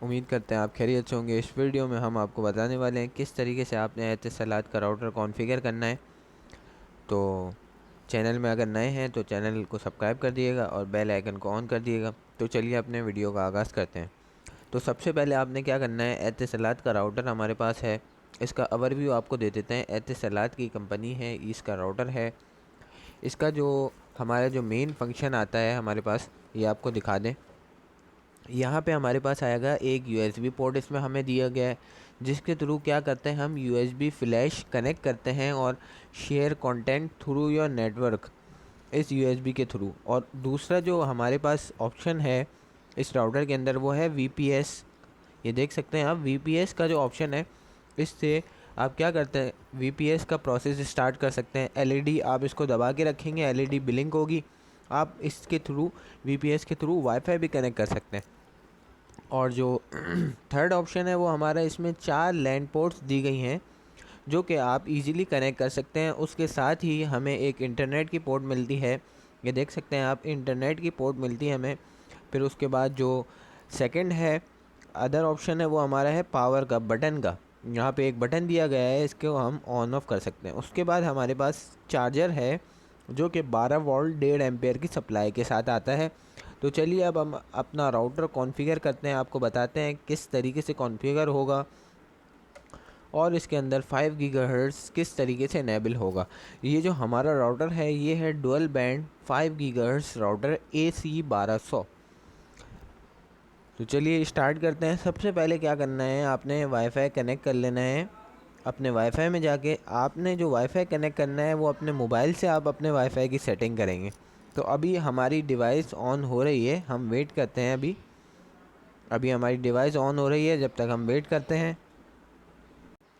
उम्मीद करते हैं आप खैरियत से होंगे। इस वीडियो में हम आपको बताने वाले हैं किस तरीके से आपने एतिसलात का राउटर कॉन्फ़िगर करना है। तो चैनल में अगर नए हैं तो चैनल को सब्सक्राइब कर दिएगा और बेल आइकन को ऑन कर दिएगा। तो चलिए अपने वीडियो का आगाज़ करते हैं। तो सबसे पहले आपने क्या करना है, एतिसलात का राउटर हमारे पास है। इसका ओवरव्यू आपको दे देते हैं। एतिसलात की कंपनी है, इसका राउटर है। इसका जो हमारा जो मेन फंक्शन आता है हमारे पास, ये आपको दिखा दें। यहाँ पे हमारे पास आएगा एक USB पोर्ट इसमें हमें दिया गया है, जिसके थ्रू क्या करते हैं हम USB फ्लैश कनेक्ट करते हैं और share content through your network इस USB के थ्रू। और दूसरा जो हमारे पास ऑप्शन है इस राउटर के अंदर वो है VPS। ये देख सकते हैं आप, VPS का जो ऑप्शन है, इससे आप क्या करते हैं VPS का प्रोसेस स्टार्ट कर सकते हैं। LED आप इसको दबा के रखेंगे, LED ब्लिंक होगी, आप इसके थ्रू VPS के थ्रू वाईफाई भी कनेक्ट कर सकते हैं। और जो थर्ड ऑप्शन है वो हमारा, इसमें 4 लैंड पोर्ट्स दी गई हैं जो कि आप इजीली कनेक्ट कर सकते हैं। उसके साथ ही हमें एक इंटरनेट की पोर्ट मिलती है, ये देख सकते हैं आप, इंटरनेट की पोर्ट मिलती है हमें। फिर उसके बाद जो सेकंड है अदर ऑप्शन है वो हमारा है पावर का, बटन का। यहाँ पे एक बटन दिया गया है, इसको हम ऑन ऑफ कर सकते हैं। उसके बाद हमारे पास चार्जर है जो कि 12 वोल्ट 1.5 एम्पेयर की सप्लाई के साथ आता है। तो चलिए अब हम अपना राउटर कॉन्फ़िगर करते हैं, आपको बताते हैं किस तरीके से कॉन्फ़िगर होगा और इसके अंदर 5 गीगाहर्ट्ज़ किस तरीके से इनेबल होगा। ये जो हमारा राउटर है ये है dual band 5 gigahertz router AC1200। तो चलिए स्टार्ट करते हैं। सबसे पहले क्या करना है, आपने वाईफाई कनेक्ट कर लेना है। अपने वाईफाई में जाके आपने जो वाईफाई कनेक्ट करना है वो अपने मोबाइल से आप अपने वाईफाई की सेटिंग करेंगे। तो अभी हमारी डिवाइस ऑन हो रही है, हम वेट करते हैं। अभी हमारी डिवाइस ऑन हो रही है, जब तक हम वेट करते हैं।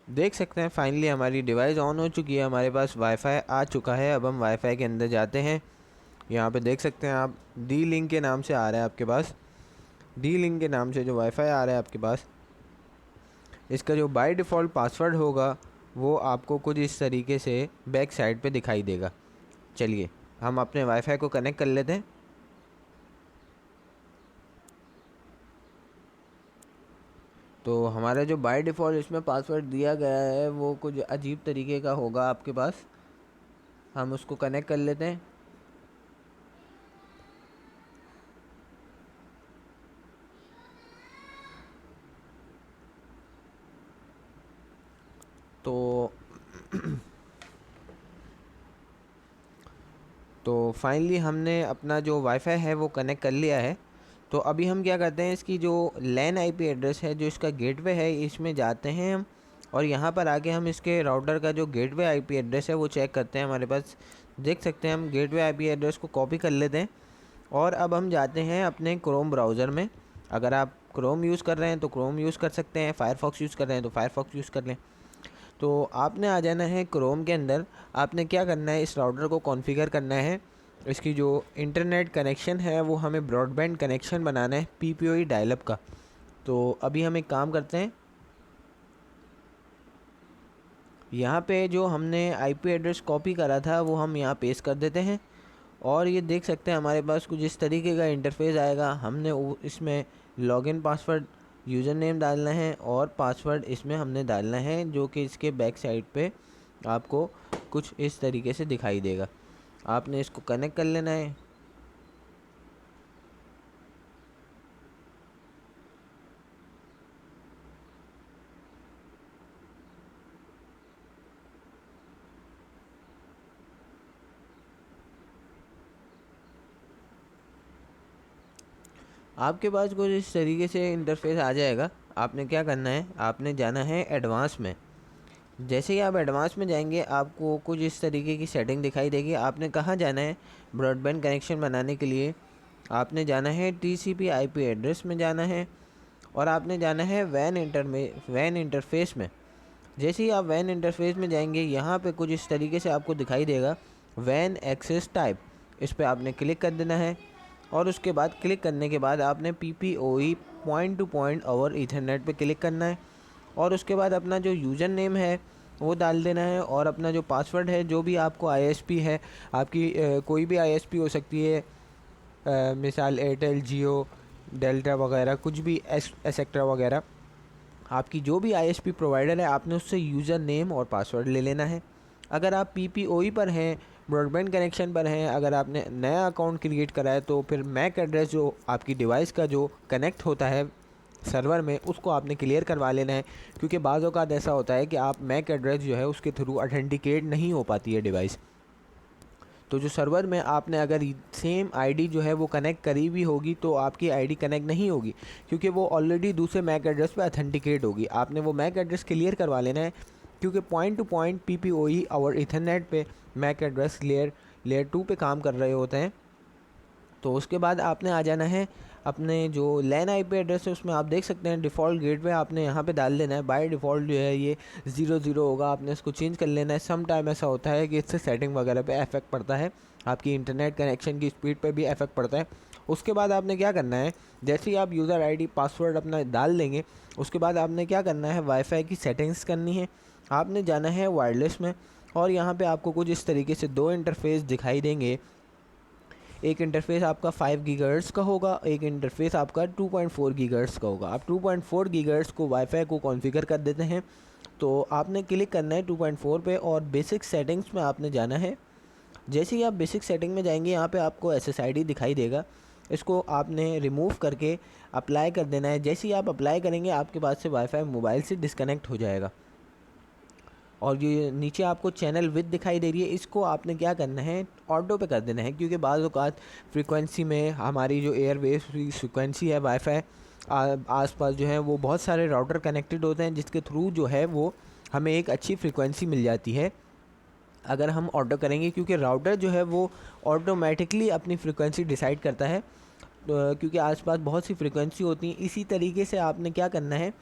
देख सकते हैं फाइनली हमारी डिवाइस ऑन हो चुकी है, हमारे पास वाईफाई आ चुका है। अब हम वाईफाई के अंदर जाते हैं। यहाँ पे देख सकते हैं आप, डी लिंक के नाम से आ रहा है आपके पास, डी लिंक के नाम से जो वाईफाई आ रहा है आपके पास। इसका जो बाय डिफ़ॉल्ट पासवर्ड होगा वो आपको कुछ इस तरीके से बैक साइड पे दिखाई देगा। चलिए हम अपने वाईफाई को कनेक्ट कर लेते हैं। तो हमारा जो बाय डिफ़ॉल्ट इसमें पासवर्ड दिया गया है वो कुछ अजीब तरीके का होगा आपके पास, हम उसको कनेक्ट कर लेते हैं। तो तो फाइनली हमने अपना जो वाईफाई है वो कनेक्ट कर लिया है। तो अभी हम क्या करते हैं, इसकी जो लैन आईपी एड्रेस है, जो इसका गेटवे है, इसमें जाते हैं हम और यहाँ पर आके हम इसके राउटर का जो गेटवे आईपी एड्रेस है वो चेक करते हैं। हमारे पास देख सकते हैं हम गेटवे आईपी एड्रेस को कॉपी कर लेते हैं और अब हम जाते हैं अपने क्रोम ब्राउज़र में। अगर आप क्रोम यूज़ कर रहे हैं तो क्रोम यूज़ कर सकते हैं, फायरफॉक्स यूज़ कर रहे हैं तो फायरफॉक्स यूज़ कर लें। तो आपने आ जाना है क्रोम के अंदर। आपने क्या करना है, इस राउटर को कॉन्फ़िगर करना है। इसकी जो इंटरनेट कनेक्शन है वो हमें ब्रॉडबैंड कनेक्शन बनाना है, PPOE डायलअप का। तो अभी हम एक काम करते हैं, यहाँ पे जो हमने आईपी एड्रेस कॉपी करा था वो हम यहाँ पेस्ट कर देते हैं और ये देख सकते हैं हमारे पास कुछ इस तरीके का इंटरफेस आएगा। हमने इसमें लॉगिन पासवर्ड, यूज़र नेम डालना है और पासवर्ड इसमें हमने डालना है, जो कि इसके बैक साइड पे आपको कुछ इस तरीके से दिखाई देगा। आपने इसको कनेक्ट कर लेना है। आपके पास कुछ इस तरीके से इंटरफेस आ जाएगा। आपने क्या करना है, आपने जाना है एडवांस में। जैसे ही आप एडवांस में जाएंगे आपको कुछ इस तरीके की सेटिंग दिखाई देगी। आपने कहाँ जाना है, ब्रॉडबैंड कनेक्शन बनाने के लिए आपने जाना है TCP IP एड्रेस में जाना है और आपने जाना है वैन इंटरफेस में। जैसे ही आप वैन इंटरफेस में जाएंगे यहाँ पे कुछ इस तरीके से आपको दिखाई देगा वैन एक्सेस टाइप, इस पर आपने क्लिक कर देना है और उसके बाद क्लिक करने के बाद आपने PPOE point two point over Ethernet पे क्लिक करना है और उसके बाद अपना जो यूज़र नेम है वो डाल देना है और अपना जो पासवर्ड है, जो भी आपको ISP है, आपकी कोई भी ISP हो सकती है, मिसाल एयरटेल, जियो डेल्टा वगैरह कुछ भी एसेक्ट्रा वगैरह, आपकी जो भी आईएसपी प्रोवाइडर है आपने उससे यूज़र नेम और पासवर्ड ले लेना है। अगर आप पीपीओई पर हैं, ब्रॉडबैंड कनेक्शन पर हैं, अगर आपने नया अकाउंट क्रिएट करा है तो फिर मैक एड्रेस जो आपकी डिवाइस का जो कनेक्ट होता है सर्वर में उसको आपने क्लियर करवा लेना है, क्योंकि बाज़ औक़ात ऐसा होता है कि आप मैक एड्रेस जो है उसके थ्रू ऑथेंटिकेट नहीं हो पाती है डिवाइस। तो जो सर्वर में आपने अगर सेम आईडी जो है वो कनेक्ट करी हुई होगी तो आपकी आईडी कनेक्ट नहीं होगी, क्योंकि वो ऑलरेडी दूसरे मैक एड्रेस पे ऑथेंटिकेट होगी। आपने वो मैक एड्रेस क्लियर करवा लेना है, क्योंकि पॉइंट टू पॉइंट पीपीओई और इथरनेट पे मैक एड्रेस लेयर 2 पे काम कर रहे होते हैं। तो उसके बाद आपने आ जाना है अपने जो लैन आईपी एड्रेस है उसमें आप देख सकते हैं डिफ़ॉल्ट गेटवे आपने यहाँ पे डाल देना है। बाय डिफ़ॉल्ट जो है ये 00 होगा, आपने इसको चेंज कर लेना है। सम टाइम ऐसा होता है कि इससे सेटिंग वगैरह पे इफेक्ट पड़ता है, आपकी इंटरनेट कनेक्शन की स्पीड पे भी इफेक्ट पड़ता है। उसके बाद आपने क्या करना है, जैसे ही आप यूज़र आईडी पासवर्ड अपना डाल देंगे उसके बाद आपने क्या करना है, वाईफाई की सेटिंग्स करनी है। आपने जाना है वायरलेस में और यहाँ पे आपको कुछ इस तरीके से दो इंटरफेस दिखाई देंगे। एक इंटरफेस आपका 5 गीगाहर्ट्ज़ का होगा, एक इंटरफेस आपका 2.4 गीगाहर्ट्ज़ का होगा। आप 2.4 गीगाहर्ट्ज़ को वाईफाई को कॉन्फ़िगर कर देते हैं। तो आपने क्लिक करना है 2.4 पे और बेसिक सेटिंग्स में आपने जाना है। जैसे ही आप बेसिक सेटिंग में जाएंगे यहाँ पे आपको SSID दिखाई देगा, इसको आपने रिमूव करके अप्लाई कर देना है। जैसे ही आप अप्लाई करेंगे आपके पास से वाईफाई मोबाइल से डिस्कनेक्ट हो जाएगा। और ये नीचे आपको चैनल विद दिखाई दे रही है, इसको आपने क्या करना है, ऑटो पे कर देना है, क्योंकि बाज़ औक़ात फ्रीक्वेंसी में हमारी जो एयरवेव्स की फ्रीक्वेंसी है वाईफाई आसपास जो है वो बहुत सारे राउटर कनेक्टेड होते हैं, जिसके थ्रू जो है वो हमें एक अच्छी फ्रीक्वेंसी मिल जाती है अगर हम ऑटो करेंगे, क्योंकि राउटर जो है वो ऑटोमेटिकली अपनी फ्रीक्वेंसी डिसाइड करता है। क्योंकि आसपास बहुत सी फ्रीक्वेंसी होती हैं। इसी तरीके से आपने क्या करना है,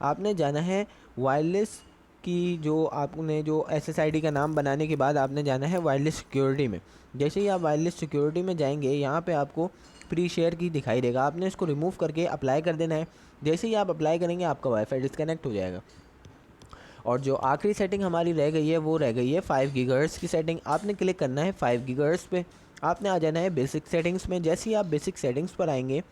आपने जाना है वायरलेस की जो आपने जो SSID का नाम बनाने के बाद आपने जाना है वायरलेस सिक्योरिटी में। जैसे ही आप वायरलेस सिक्योरिटी में जाएंगे यहाँ पे आपको प्री शेयर की दिखाई देगा, आपने इसको रिमूव करके अप्लाई कर देना है। जैसे ही आप अप्लाई करेंगे आपका वाईफाई डिस्कनेक्ट हो जाएगा। और जो आखिरी सेटिंग हमारी रह गई है वो रह गई है 5 गीगाहर्ट्ज़ की सेटिंग। आपने क्लिक करना है 5 गीगाहर्ट्ज़ पे, आपने आ जाना है बेसिक सेटिंग्स में। जैसे ही आप बेसिक सेटिंग्स पर आएंगे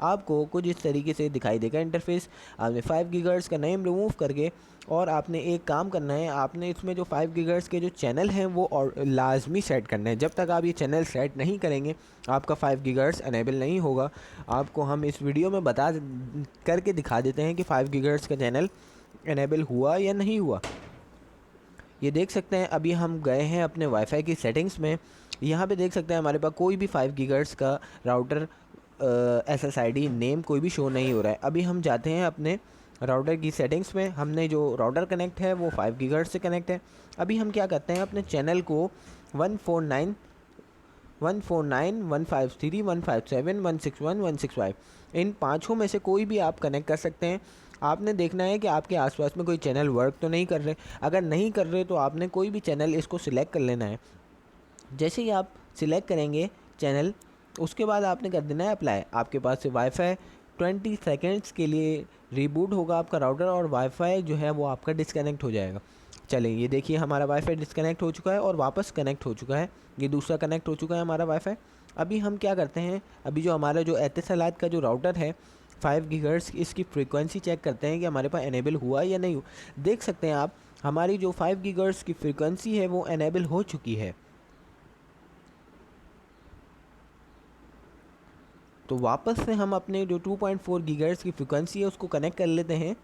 आपको कुछ इस तरीके से दिखाई देगा इंटरफेस। आपने 5 गीगाहर्ट्ज़ का नेम रिमूव करके और आपने एक काम करना है, आपने इसमें जो 5 गीगाहर्ट्ज़ के जो चैनल हैं वो और लाजमी सेट करना है। जब तक आप ये चैनल सेट नहीं करेंगे आपका 5 गीगाहर्ट्ज़ अनेबल नहीं होगा। आपको हम इस वीडियो में बता करके दिखा देते हैं कि 5 गीगाहर्ट्ज़ का चैनल इनेबल हुआ या नहीं हुआ। ये देख सकते हैं अभी हम गए हैं अपने वाईफाई की सेटिंग्स में, यहाँ पे देख सकते हैं हमारे पास कोई भी 5 गीगाहर्ट्ज़ का राउटर SSID नेम कोई भी शो नहीं हो रहा है। अभी हम जाते हैं अपने राउटर की सेटिंग्स में, हमने जो राउटर कनेक्ट है वो 5 गीगाहर्ट्ज़ से कनेक्ट है। अभी हम क्या करते हैं, अपने चैनल को 149, 149, 153, 157, 161, 165 इन पाँचों में से कोई भी आप कनेक्ट कर सकते हैं। आपने देखना है कि आपके आसपास में कोई चैनल वर्क तो नहीं कर रहे। अगर नहीं कर रहे तो आपने कोई भी चैनल इसको सिलेक्ट कर लेना है। जैसे ही आप सिलेक्ट करेंगे चैनल उसके बाद आपने कर देना है अप्लाई। आपके पास से वाईफाई 20 सेकेंड्स के लिए रीबूट होगा आपका राउटर और वाईफाई जो है वो आपका डिस्कनेक्ट हो जाएगा। चलिए ये देखिए हमारा वाईफाई डिस्कनेक्ट हो चुका है और वापस कनेक्ट हो चुका है, ये दूसरा कनेक्ट हो चुका है हमारा वाईफाई। अभी हम क्या करते हैं, अभी जो हमारा जो एतिसलात का जो राउटर है 5 गीगाहर्ट्ज़ इसकी फ्रीक्वेंसी चेक करते हैं कि हमारे पास इनेबल हुआ या नहीं हुआ। देख सकते हैं आप हमारी जो 5 गीगाहर्ट्ज़ की फ्रीक्वेंसी है वो इनेबल हो चुकी है। तो वापस से हम अपने जो 2.4 गीगाहर्ट्ज़ की फ्रीक्वेंसी है उसको कनेक्ट कर लेते हैं,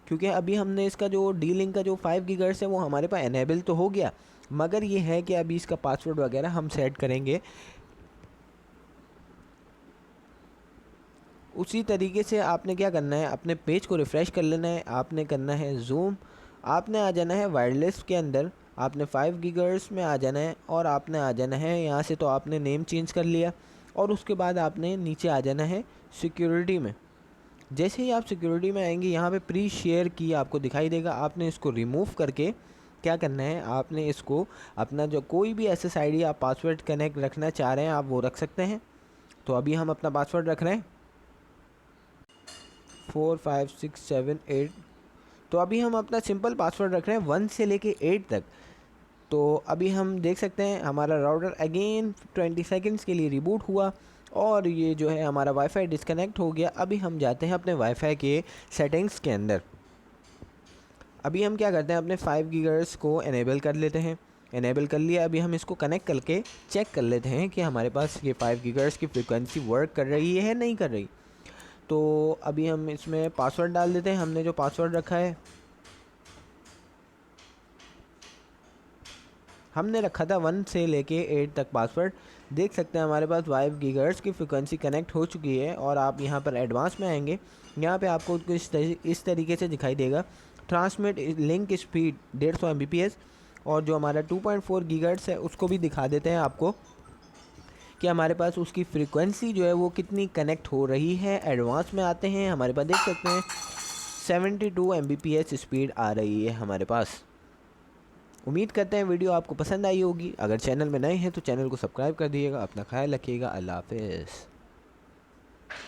क्योंकि अभी हमने इसका जो डी लिंक का जो 5 गीगाहर्ट्ज़ है वो हमारे पास इनेबल तो हो गया, मगर ये है कि अभी इसका पासवर्ड वगैरह हम सेट करेंगे। उसी तरीके से आपने क्या करना है, अपने पेज को रिफ़्रेश कर लेना है, आपने करना है ज़ूम, आपने आ जाना है वायरलेस के अंदर, आपने 5 गीगाहर्ट्ज़ में आ जाना है और आपने आ जाना है यहाँ से, तो आपने नेम चेंज कर लिया और उसके बाद आपने नीचे आ जाना है सिक्योरिटी में। जैसे ही आप सिक्योरिटी में आएंगे यहाँ पे प्री शेयर की आपको दिखाई देगा, आपने इसको रिमूव करके क्या करना है, आपने इसको अपना जो कोई भी SSID आप पासवर्ड कनेक्ट रखना चाह रहे हैं आप वो रख सकते हैं। तो अभी हम अपना पासवर्ड रख रहे हैं 4 5 6 7 8। तो अभी हम अपना सिंपल पासवर्ड रख रहे हैं 1 से लेके 8 तक। तो अभी हम देख सकते हैं हमारा राउटर अगेन 20 सेकंड्स के लिए रिबूट हुआ और ये जो है हमारा वाईफाई डिस्कनेक्ट हो गया। अभी हम जाते हैं अपने वाईफाई के सेटिंग्स के अंदर। अभी हम क्या करते हैं, अपने 5 गीगाहर्ट्ज़ को इनेबल कर लेते हैं। इनेबल कर लिया। अभी हम इसको कनेक्ट करके चेक कर लेते हैं कि हमारे पास ये 5 गीगाहर्ट्ज़ की फ्रीक्वेंसी वर्क कर रही है नहीं कर रही। तो अभी हम इसमें पासवर्ड डाल देते हैं। हमने जो पासवर्ड रखा है, हमने रखा था 1 से लेके 8 तक पासवर्ड। देख सकते हैं हमारे पास 5 गीगाहर्ट्ज़ की फ्रीक्वेंसी कनेक्ट हो चुकी है। और आप यहाँ पर एडवांस में आएंगे, यहाँ पे आपको इस तरीके से दिखाई देगा, ट्रांसमिट लिंक स्पीड 150 Mbps। और जो हमारा 2.4 गीगाहर्ट्ज़ है उसको भी दिखा देते हैं आपको कि हमारे पास उसकी फ्रीक्वेंसी जो है वो कितनी कनेक्ट हो रही है। एडवांस में आते हैं, हमारे पास देख सकते हैं 72 Mbps स्पीड आ रही है हमारे पास। उम्मीद करते हैं वीडियो आपको पसंद आई होगी। अगर चैनल में नए हैं तो चैनल को सब्सक्राइब कर दिएगा। अपना ख्याल रखिएगा। अल्लाह हाफ़िज़।